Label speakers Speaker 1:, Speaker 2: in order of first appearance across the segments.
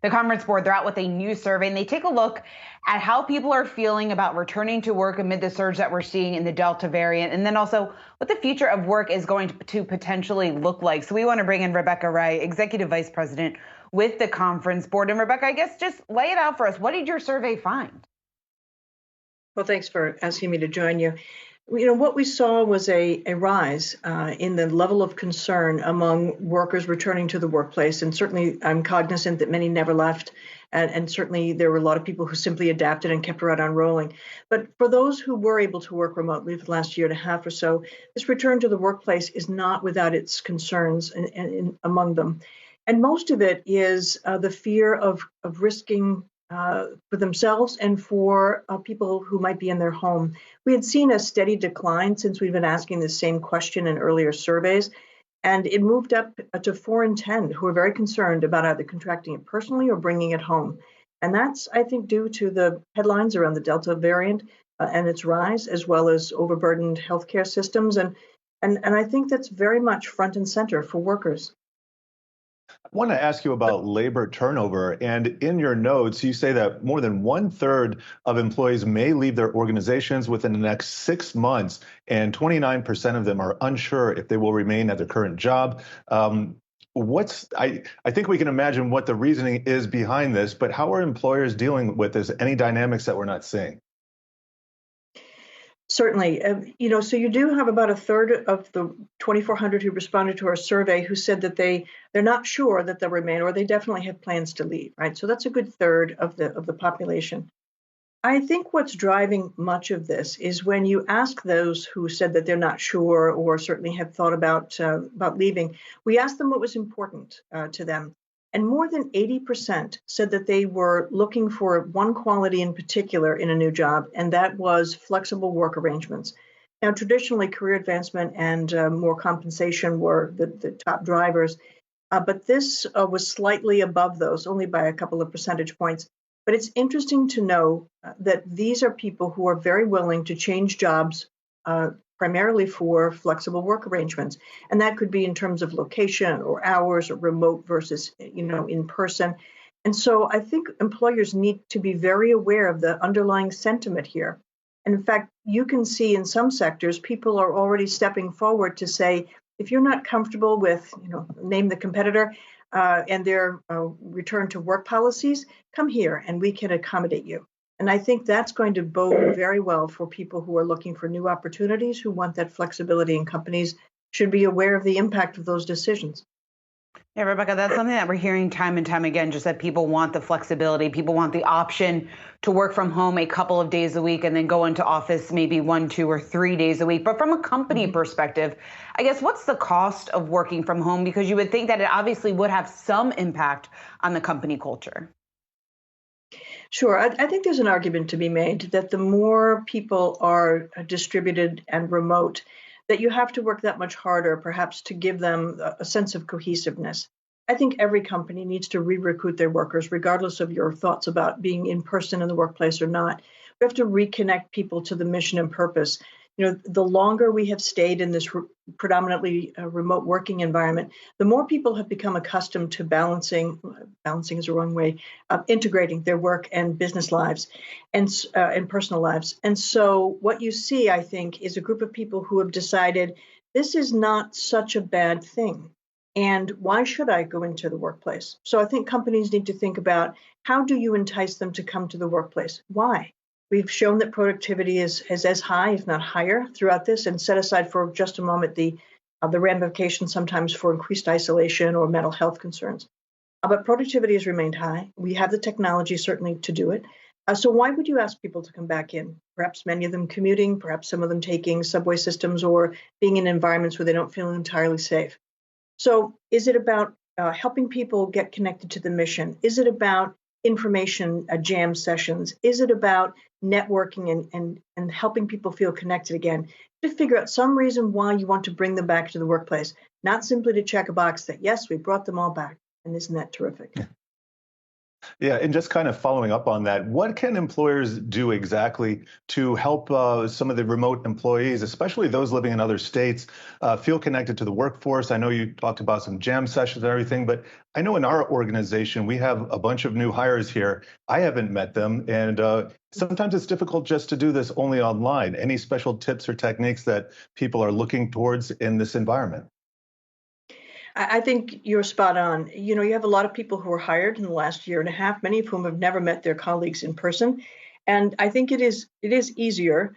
Speaker 1: The Conference Board, they're out with a new survey, and they take a look at how people are feeling about returning to work amid the surge that we're seeing in the Delta variant, and then also what the future of work is going to potentially look like. So we want to bring in Rebecca Wright, Executive Vice President with the Conference Board. And Rebecca, I guess just lay it out for us. What did your survey find?
Speaker 2: Well, thanks for asking me to join you. What we saw was a rise in the level of concern among workers returning to the workplace. And certainly I'm cognizant that many never left. And certainly there were a lot of people who simply adapted and kept right on rolling. But for those who were able to work remotely for the last year and a half or so, this return to the workplace is not without its concerns among them. And most of it is the fear of risking for themselves and for people who might be in their home. We had seen a steady decline since we've been asking the same question in earlier surveys, and it moved up to 4 in 10 who are very concerned about either contracting it personally or bringing it home. And that's, I think, due to the headlines around the Delta variant and its rise, as well as overburdened healthcare systems. And I think that's very much front and center for workers.
Speaker 3: I want to ask you about labor turnover. And in your notes, you say that more than 1/3 of employees may leave their organizations within the next 6 months, and 29% of them are unsure if they will remain at their current job. I think we can imagine what the reasoning is behind this, but how are employers dealing with this? Any dynamics that we're not seeing?
Speaker 2: Certainly. So you do have about a third of the 2,400 who responded to our survey who said that they're not sure that they'll remain, or they definitely have plans to leave, right? So that's a good third of the population. I think what's driving much of this is when you ask those who said that they're not sure or certainly have thought about leaving, we asked them what was important to them. And more than 80% said that they were looking for one quality in particular in a new job, and that was flexible work arrangements. Now, traditionally, career advancement and more compensation were the top drivers, but this was slightly above those, only by a couple of percentage points. But it's interesting to know that these are people who are very willing to change jobs primarily for flexible work arrangements. And that could be in terms of location or hours or remote versus, in person. And so I think employers need to be very aware of the underlying sentiment here. And in fact, you can see in some sectors, people are already stepping forward to say, if you're not comfortable with, name the competitor and their return to work policies, come here and we can accommodate you. And I think that's going to bode very well for people who are looking for new opportunities, who want that flexibility, and companies should be aware of the impact of those decisions.
Speaker 1: Yeah, Rebecca, that's something that we're hearing time and time again, just that people want the flexibility. People want the option to work from home a couple of days a week and then go into office maybe 1, 2, or 3 days a week. But from a company perspective, I guess, what's the cost of working from home? Because you would think that it obviously would have some impact on the company culture.
Speaker 2: Sure. I think there's an argument to be made that the more people are distributed and remote, that you have to work that much harder, perhaps, to give them a sense of cohesiveness. I think every company needs to re-recruit their workers, regardless of your thoughts about being in person in the workplace or not. We have to reconnect people to the mission and purpose. The longer we have stayed in this predominantly remote working environment, the more people have become accustomed to balancing is the wrong way, integrating their work and business lives and personal lives. And so what you see, I think, is a group of people who have decided this is not such a bad thing. And why should I go into the workplace? So I think companies need to think about, how do you entice them to come to the workplace? Why? We've shown that productivity is as high, if not higher, throughout this, and set aside for just a moment the ramifications sometimes for increased isolation or mental health concerns. But productivity has remained high. We have the technology certainly to do it. So why would you ask people to come back in? Perhaps many of them commuting, perhaps some of them taking subway systems or being in environments where they don't feel entirely safe. So is it about helping people get connected to the mission? Is it about information jam sessions? Is it about networking and helping people feel connected again? To figure out some reason why you want to bring them back to the workplace, not simply to check a box that, yes, we brought them all back. And isn't that terrific?
Speaker 3: Yeah, and just kind of following up on that, what can employers do exactly to help some of the remote employees, especially those living in other states, feel connected to the workforce? I know you talked about some jam sessions and everything, but I know in our organization, we have a bunch of new hires here. I haven't met them, and sometimes it's difficult just to do this only online. Any special tips or techniques that people are looking towards in this environment?
Speaker 2: I think you're spot on. You have a lot of people who were hired in the last year and a half, many of whom have never met their colleagues in person. And I think it is easier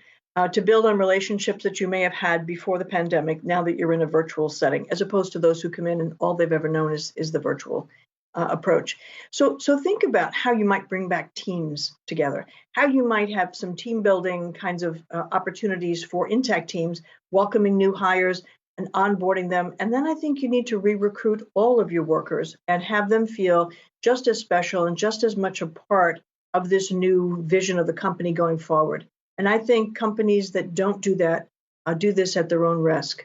Speaker 2: to build on relationships that you may have had before the pandemic now that you're in a virtual setting, as opposed to those who come in and all they've ever known is the virtual approach. So think about how you might bring back teams together, how you might have some team building kinds of opportunities for intact teams, welcoming new hires and onboarding them. And then I think you need to re-recruit all of your workers and have them feel just as special and just as much a part of this new vision of the company going forward. And I think companies that don't do that do this at their own risk.